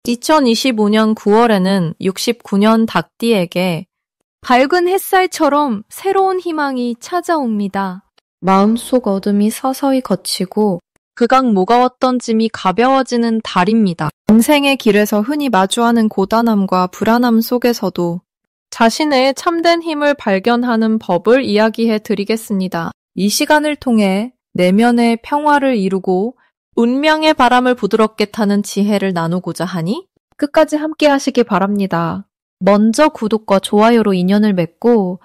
2025년 9월에는 69년 닭띠에게 밝은 햇살처럼 새로운 희망이 찾아옵니다. 마음속 어둠이 서서히 걷히고 그간 무거웠던 짐이 가벼워지는 달입니다. 인생의 길에서 흔히 마주하는 고단함과 불안함 속에서도 자신의 참된 힘을 발견하는 법을 이야기해 드리겠습니다. 이 시간을 통해 내면의 평화를 이루고 운명의 바람을 부드럽게 타는 지혜를 나누고자 하니 끝까지 함께 하시기 바랍니다. 먼저 구독과 좋아요로 인연을 맺고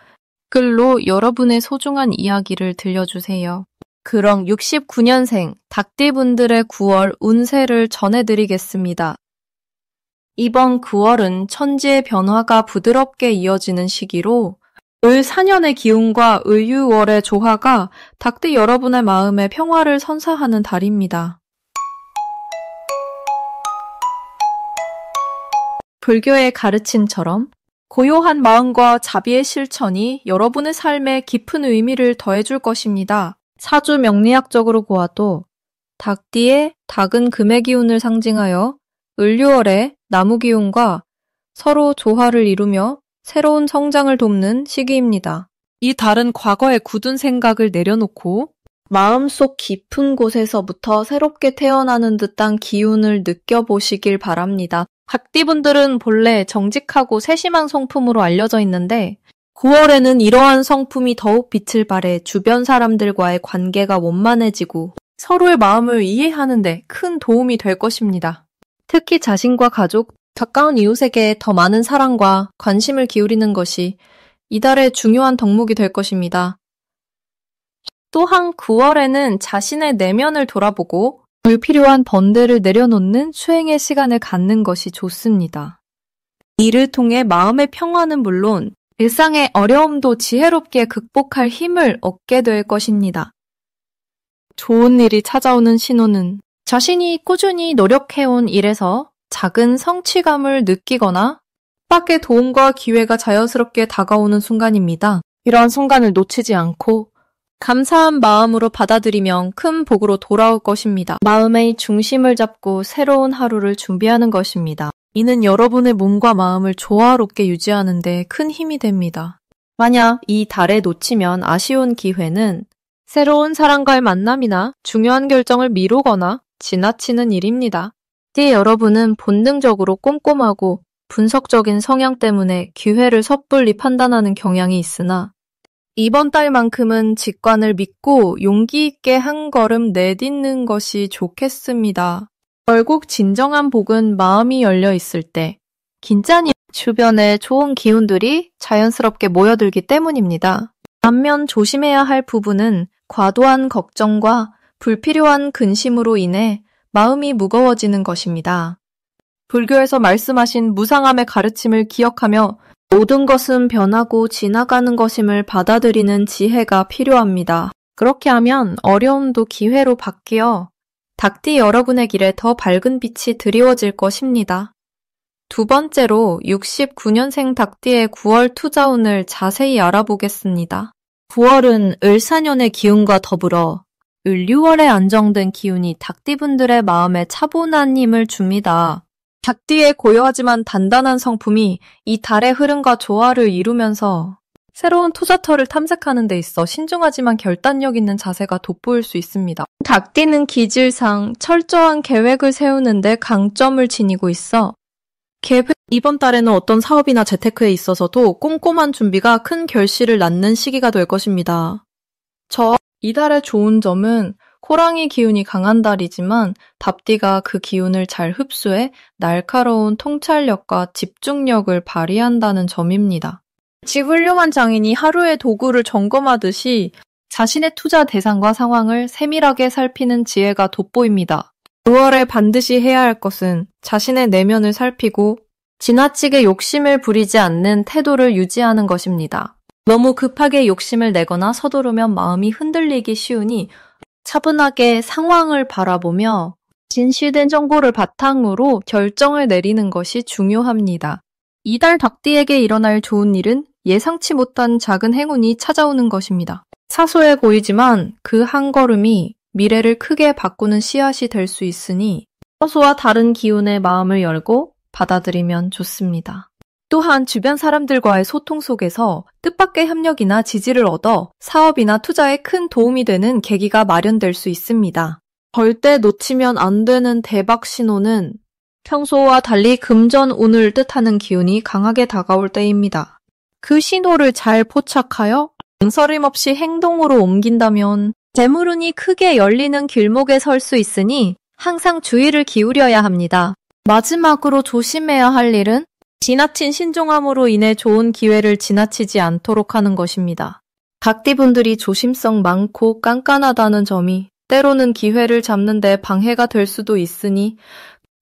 글로 여러분의 소중한 이야기를 들려주세요. 그럼 69년생 닭띠분들의 9월 운세를 전해드리겠습니다. 이번 9월은 천지의 변화가 부드럽게 이어지는 시기로 을4년의 기운과 을유월의 조화가 닭띠 여러분의 마음에 평화를 선사하는 달입니다. 불교의 가르침처럼 고요한 마음과 자비의 실천이 여러분의 삶에 깊은 의미를 더해줄 것입니다. 사주 명리학적으로 보아도 닭띠의 닭은 금의 기운을 상징하여 을유월의 나무 기운과 서로 조화를 이루며 새로운 성장을 돕는 시기입니다. 이 달은 과거의 굳은 생각을 내려놓고 마음속 깊은 곳에서부터 새롭게 태어나는 듯한 기운을 느껴보시길 바랍니다. 닭띠분들은 본래 정직하고 세심한 성품으로 알려져 있는데 9월에는 이러한 성품이 더욱 빛을 발해 주변 사람들과의 관계가 원만해지고 서로의 마음을 이해하는 데 큰 도움이 될 것입니다. 특히 자신과 가족, 가까운 이웃에게 더 많은 사랑과 관심을 기울이는 것이 이달의 중요한 덕목이 될 것입니다. 또한 9월에는 자신의 내면을 돌아보고 불필요한 번뇌를 내려놓는 수행의 시간을 갖는 것이 좋습니다. 이를 통해 마음의 평화는 물론 일상의 어려움도 지혜롭게 극복할 힘을 얻게 될 것입니다. 좋은 일이 찾아오는 신호는 자신이 꾸준히 노력해온 일에서 작은 성취감을 느끼거나 밖의 도움과 기회가 자연스럽게 다가오는 순간입니다. 이러한 순간을 놓치지 않고 감사한 마음으로 받아들이면 큰 복으로 돌아올 것입니다. 마음의 중심을 잡고 새로운 하루를 준비하는 것입니다. 이는 여러분의 몸과 마음을 조화롭게 유지하는 데 큰 힘이 됩니다. 만약 이 달에 놓치면 아쉬운 기회는 새로운 사람과의 만남이나 중요한 결정을 미루거나 지나치는 일입니다. 띠 여러분은 본능적으로 꼼꼼하고 분석적인 성향 때문에 기회를 섣불리 판단하는 경향이 있으나 이번 달만큼은 직관을 믿고 용기 있게 한 걸음 내딛는 것이 좋겠습니다. 결국 진정한 복은 마음이 열려 있을 때 긴장이 주변에 좋은 기운들이 자연스럽게 모여들기 때문입니다. 반면 조심해야 할 부분은 과도한 걱정과 불필요한 근심으로 인해 마음이 무거워지는 것입니다. 불교에서 말씀하신 무상함의 가르침을 기억하며 모든 것은 변하고 지나가는 것임을 받아들이는 지혜가 필요합니다. 그렇게 하면 어려움도 기회로 바뀌어 닭띠 여러분의 길에 더 밝은 빛이 드리워질 것입니다. 두 번째로 69년생 닭띠의 9월 투자운을 자세히 알아보겠습니다. 9월은 을4년의 기운과 더불어 을유월에 안정된 기운이 닭띠분들의 마음에 차분한 힘을 줍니다. 닭띠의 고요하지만 단단한 성품이 이 달의 흐름과 조화를 이루면서 새로운 투자처를 탐색하는 데 있어 신중하지만 결단력 있는 자세가 돋보일 수 있습니다. 닭띠는 기질상 철저한 계획을 세우는 데 강점을 지니고 있어 이번 달에는 어떤 사업이나 재테크에 있어서도 꼼꼼한 준비가 큰 결실을 낳는 시기가 될 것입니다. 이달의 좋은 점은 호랑이 기운이 강한 달이지만 닭띠가 그 기운을 잘 흡수해 날카로운 통찰력과 집중력을 발휘한다는 점입니다. 훌륭한 장인이 하루의 도구를 점검하듯이 자신의 투자 대상과 상황을 세밀하게 살피는 지혜가 돋보입니다. 9월에 반드시 해야 할 것은 자신의 내면을 살피고 지나치게 욕심을 부리지 않는 태도를 유지하는 것입니다. 너무 급하게 욕심을 내거나 서두르면 마음이 흔들리기 쉬우니 차분하게 상황을 바라보며 진실된 정보를 바탕으로 결정을 내리는 것이 중요합니다. 이달 닭띠에게 일어날 좋은 일은 예상치 못한 작은 행운이 찾아오는 것입니다. 사소해 보이지만 그 한 걸음이 미래를 크게 바꾸는 씨앗이 될 수 있으니 평소와 다른 기운에 마음을 열고 받아들이면 좋습니다. 또한 주변 사람들과의 소통 속에서 뜻밖의 협력이나 지지를 얻어 사업이나 투자에 큰 도움이 되는 계기가 마련될 수 있습니다. 절대 놓치면 안 되는 대박 신호는 평소와 달리 금전운을 뜻하는 기운이 강하게 다가올 때입니다. 그 신호를 잘 포착하여 망설임 없이 행동으로 옮긴다면 재물운이 크게 열리는 길목에 설 수 있으니 항상 주의를 기울여야 합니다. 마지막으로 조심해야 할 일은 지나친 신중함으로 인해 좋은 기회를 지나치지 않도록 하는 것입니다. 닭띠분들이 조심성 많고 깐깐하다는 점이 때로는 기회를 잡는 데 방해가 될 수도 있으니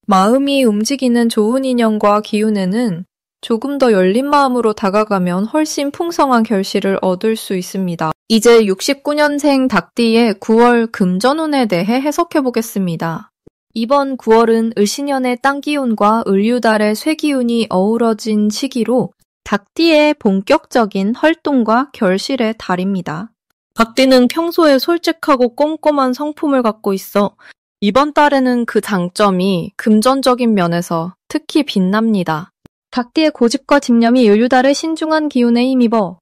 마음이 움직이는 좋은 인연과 기운에는 조금 더 열린 마음으로 다가가면 훨씬 풍성한 결실을 얻을 수 있습니다. 이제 69년생 닭띠의 9월 금전운에 대해 해석해 보겠습니다. 이번 9월은 을신년의 땅기운과 을유달의 쇠기운이 어우러진 시기로 닭띠의 본격적인 활동과 결실의 달입니다. 닭띠는 평소에 솔직하고 꼼꼼한 성품을 갖고 있어 이번 달에는 그 장점이 금전적인 면에서 특히 빛납니다. 닭띠의 고집과 집념이 을유달의 신중한 기운에 힘입어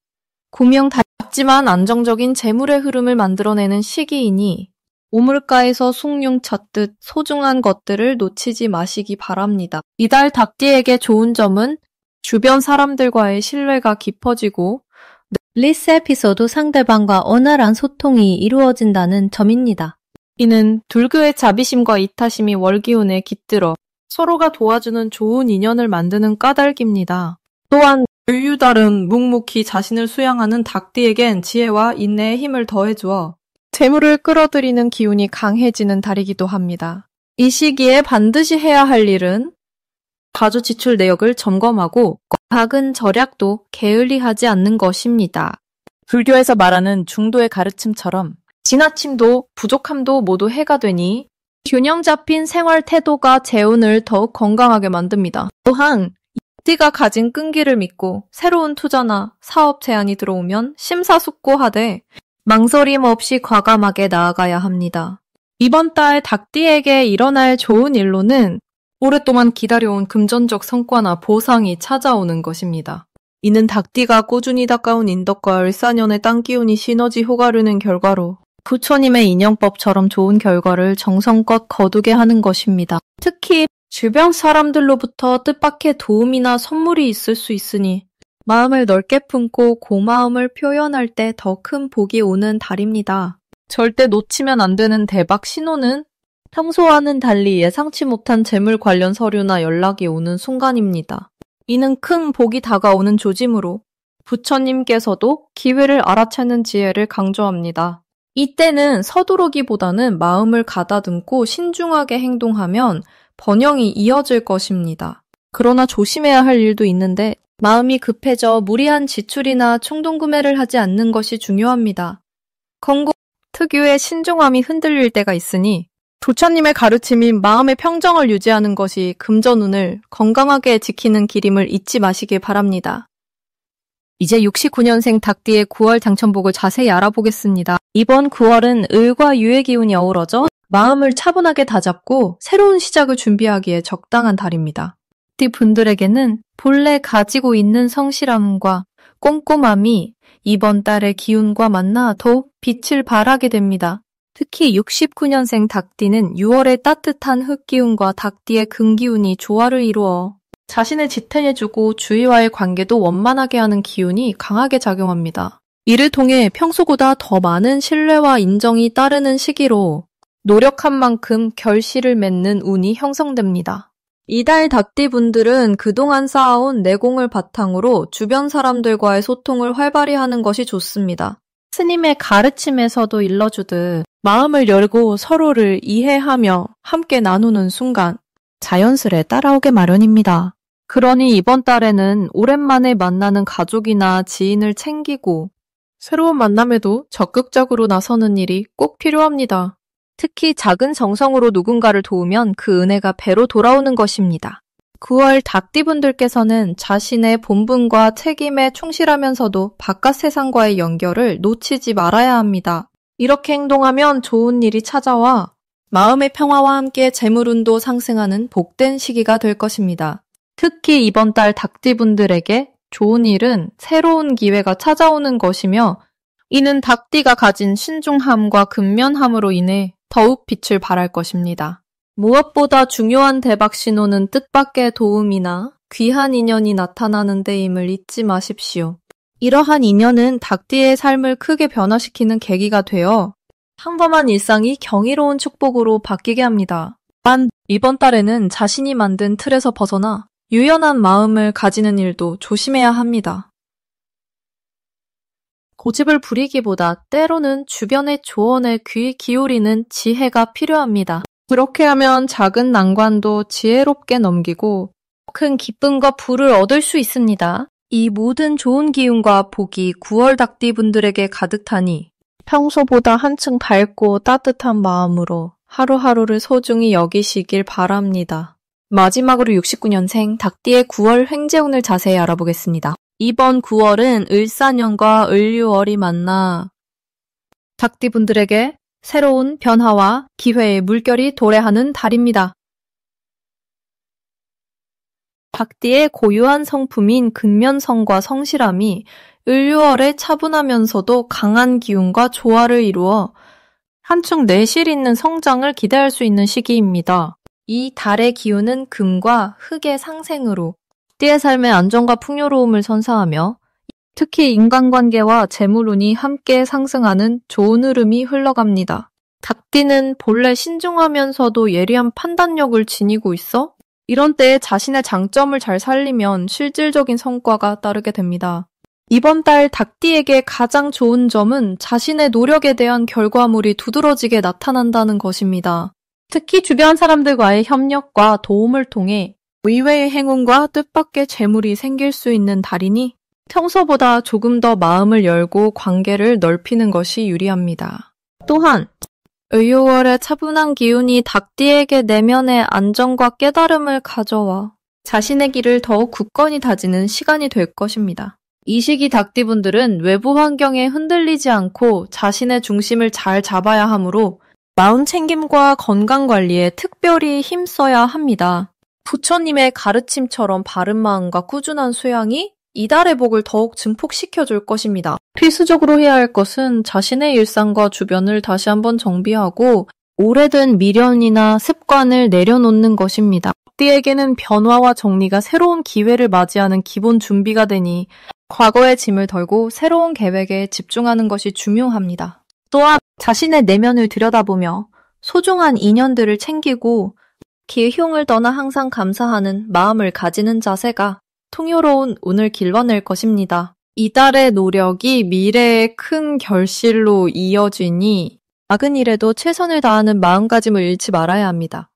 고명답지만 안정적인 재물의 흐름을 만들어내는 시기이니 우물가에서 숭늉 쳤듯 소중한 것들을 놓치지 마시기 바랍니다. 이달 닭띠에게 좋은 점은 주변 사람들과의 신뢰가 깊어지고 리스 에피소드 상대방과 원활한 소통이 이루어진다는 점입니다. 이는 둘그의 자비심과 이타심이 월기운에 깃들어 서로가 도와주는 좋은 인연을 만드는 까닭입니다. 또한 을유달은 묵묵히 자신을 수양하는 닭띠에겐 지혜와 인내의 힘을 더해주어 재물을 끌어들이는 기운이 강해지는 달이기도 합니다. 이 시기에 반드시 해야 할 일은 가주 지출 내역을 점검하고 작은 절약도 게을리하지 않는 것입니다. 불교에서 말하는 중도의 가르침처럼 지나침도 부족함도 모두 해가 되니 균형 잡힌 생활 태도가 재운을 더욱 건강하게 만듭니다. 또한 띠가 가진 끈기를 믿고 새로운 투자나 사업 제안이 들어오면 심사숙고하되 망설임 없이 과감하게 나아가야 합니다. 이번 달 닭띠에게 일어날 좋은 일로는 오랫동안 기다려온 금전적 성과나 보상이 찾아오는 것입니다. 이는 닭띠가 꾸준히 닦아온 인덕과 을사년의 땅기운이 시너지 효과를 낸 결과로 부처님의 인연법처럼 좋은 결과를 정성껏 거두게 하는 것입니다. 특히 주변 사람들로부터 뜻밖의 도움이나 선물이 있을 수 있으니 마음을 넓게 품고 고마움을 표현할 때 더 큰 복이 오는 달입니다. 절대 놓치면 안 되는 대박 신호는 평소와는 달리 예상치 못한 재물 관련 서류나 연락이 오는 순간입니다. 이는 큰 복이 다가오는 조짐으로 부처님께서도 기회를 알아채는 지혜를 강조합니다. 이때는 서두르기보다는 마음을 가다듬고 신중하게 행동하면 번영이 이어질 것입니다. 그러나 조심해야 할 일도 있는데 마음이 급해져 무리한 지출이나 충동구매를 하지 않는 것이 중요합니다. 건국 특유의 신중함이 흔들릴 때가 있으니 부처님의 가르침인 마음의 평정을 유지하는 것이 금전운을 건강하게 지키는 길임을 잊지 마시길 바랍니다. 이제 69년생 닭띠의 9월 당첨복을 자세히 알아보겠습니다. 이번 9월은 을과 유의 기운이 어우러져 마음을 차분하게 다잡고 새로운 시작을 준비하기에 적당한 달입니다. 띠 분들에게는 본래 가지고 있는 성실함과 꼼꼼함이 이번 달의 기운과 만나 더욱 빛을 발하게 됩니다. 특히 69년생 닭띠는 6월의 따뜻한 흙기운과 닭띠의 금기운이 조화를 이루어 자신을 지탱해주고 주위와의 관계도 원만하게 하는 기운이 강하게 작용합니다. 이를 통해 평소보다 더 많은 신뢰와 인정이 따르는 시기로 노력한 만큼 결실을 맺는 운이 형성됩니다. 이달 닭띠분들은 그동안 쌓아온 내공을 바탕으로 주변 사람들과의 소통을 활발히 하는 것이 좋습니다. 스님의 가르침에서도 일러주듯 마음을 열고 서로를 이해하며 함께 나누는 순간 자연스레 따라오게 마련입니다. 그러니 이번 달에는 오랜만에 만나는 가족이나 지인을 챙기고 새로운 만남에도 적극적으로 나서는 일이 꼭 필요합니다. 특히 작은 정성으로 누군가를 도우면 그 은혜가 배로 돌아오는 것입니다. 9월 닭띠분들께서는 자신의 본분과 책임에 충실하면서도 바깥 세상과의 연결을 놓치지 말아야 합니다. 이렇게 행동하면 좋은 일이 찾아와 마음의 평화와 함께 재물운도 상승하는 복된 시기가 될 것입니다. 특히 이번 달 닭띠분들에게 좋은 일은 새로운 기회가 찾아오는 것이며 이는 닭띠가 가진 신중함과 근면함으로 인해 더욱 빛을 발할 것입니다. 무엇보다 중요한 대박 신호는 뜻밖의 도움이나 귀한 인연이 나타나는 데임을 잊지 마십시오. 이러한 인연은 닭띠의 삶을 크게 변화시키는 계기가 되어 평범한 일상이 경이로운 축복으로 바뀌게 합니다. 단, 이번 달에는 자신이 만든 틀에서 벗어나 유연한 마음을 가지는 일도 조심해야 합니다. 고집을 부리기보다 때로는 주변의 조언에 귀 기울이는 지혜가 필요합니다. 그렇게 하면 작은 난관도 지혜롭게 넘기고 큰 기쁨과 부를 얻을 수 있습니다. 이 모든 좋은 기운과 복이 9월 닭띠 분들에게 가득하니 평소보다 한층 밝고 따뜻한 마음으로 하루하루를 소중히 여기시길 바랍니다. 마지막으로 69년생 닭띠의 9월 횡재운을 자세히 알아보겠습니다. 이번 9월은 을사년과 을유월이 만나 닭띠 분들에게 새로운 변화와 기회의 물결이 도래하는 달입니다. 닭띠의 고유한 성품인 근면성과 성실함이 을유월에 차분하면서도 강한 기운과 조화를 이루어 한층 내실 있는 성장을 기대할 수 있는 시기입니다. 이 달의 기운은 금과 흙의 상생으로 띠의 삶의 안정과 풍요로움을 선사하며 특히 인간관계와 재물운이 함께 상승하는 좋은 흐름이 흘러갑니다. 닭띠는 본래 신중하면서도 예리한 판단력을 지니고 있어 이런 때에 자신의 장점을 잘 살리면 실질적인 성과가 따르게 됩니다. 이번 달 닭띠에게 가장 좋은 점은 자신의 노력에 대한 결과물이 두드러지게 나타난다는 것입니다. 특히 주변 사람들과의 협력과 도움을 통해 의외의 행운과 뜻밖의 재물이 생길 수 있는 달이니 평소보다 조금 더 마음을 열고 관계를 넓히는 것이 유리합니다. 또한 을유월의 차분한 기운이 닭띠에게 내면의 안정과 깨달음을 가져와 자신의 길을 더욱 굳건히 다지는 시간이 될 것입니다. 이 시기 닭띠분들은 외부 환경에 흔들리지 않고 자신의 중심을 잘 잡아야 하므로 마음 챙김과 건강 관리에 특별히 힘써야 합니다. 부처님의 가르침처럼 바른 마음과 꾸준한 수양이 이달의 복을 더욱 증폭시켜줄 것입니다. 필수적으로 해야 할 것은 자신의 일상과 주변을 다시 한번 정비하고 오래된 미련이나 습관을 내려놓는 것입니다. 띠에게는 변화와 정리가 새로운 기회를 맞이하는 기본 준비가 되니 과거의 짐을 덜고 새로운 계획에 집중하는 것이 중요합니다. 또한 자신의 내면을 들여다보며 소중한 인연들을 챙기고 기흉을 떠나 항상 감사하는 마음을 가지는 자세가 통요로운 운을 길러낼 것입니다. 이달의 노력이 미래의 큰 결실로 이어지니 작은 일에도 최선을 다하는 마음가짐을 잃지 말아야 합니다.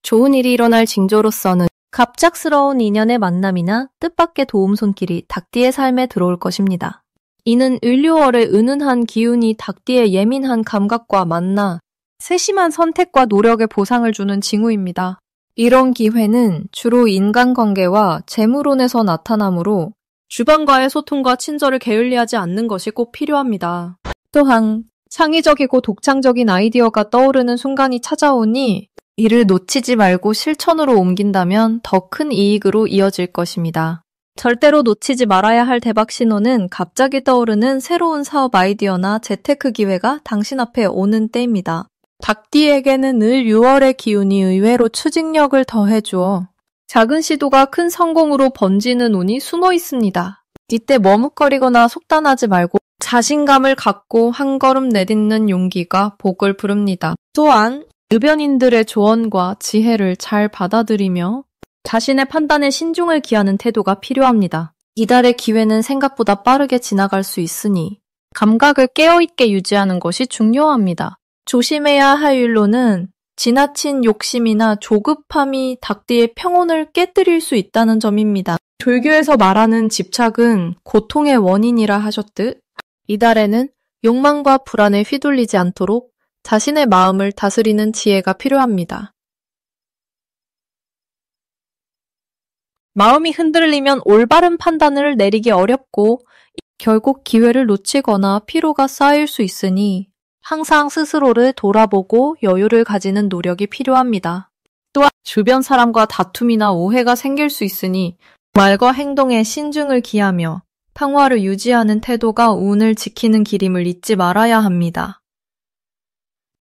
좋은 일이 일어날 징조로서는 갑작스러운 인연의 만남이나 뜻밖의 도움 손길이 닭띠의 삶에 들어올 것입니다. 이는 을유월의 은은한 기운이 닭띠의 예민한 감각과 만나 세심한 선택과 노력의 보상을 주는 징후입니다. 이런 기회는 주로 인간관계와 재물운에서 나타나므로 주변과의 소통과 친절을 게을리하지 않는 것이 꼭 필요합니다. 또한 창의적이고 독창적인 아이디어가 떠오르는 순간이 찾아오니 이를 놓치지 말고 실천으로 옮긴다면 더 큰 이익으로 이어질 것입니다. 절대로 놓치지 말아야 할 대박 신호는 갑자기 떠오르는 새로운 사업 아이디어나 재테크 기회가 당신 앞에 오는 때입니다. 닭띠에게는 늘 6월의 기운이 의외로 추진력을 더해주어 작은 시도가 큰 성공으로 번지는 운이 숨어 있습니다. 이때 머뭇거리거나 속단하지 말고 자신감을 갖고 한 걸음 내딛는 용기가 복을 부릅니다. 또한 주변인들의 조언과 지혜를 잘 받아들이며 자신의 판단에 신중을 기하는 태도가 필요합니다. 이달의 기회는 생각보다 빠르게 지나갈 수 있으니 감각을 깨어있게 유지하는 것이 중요합니다. 조심해야 할 일로는 지나친 욕심이나 조급함이 닭띠의 평온을 깨뜨릴 수 있다는 점입니다. 불교에서 말하는 집착은 고통의 원인이라 하셨듯 이달에는 욕망과 불안에 휘둘리지 않도록 자신의 마음을 다스리는 지혜가 필요합니다. 마음이 흔들리면 올바른 판단을 내리기 어렵고 결국 기회를 놓치거나 피로가 쌓일 수 있으니 항상 스스로를 돌아보고 여유를 가지는 노력이 필요합니다. 또한 주변 사람과 다툼이나 오해가 생길 수 있으니 말과 행동에 신중을 기하며 평화를 유지하는 태도가 운을 지키는 길임을 잊지 말아야 합니다.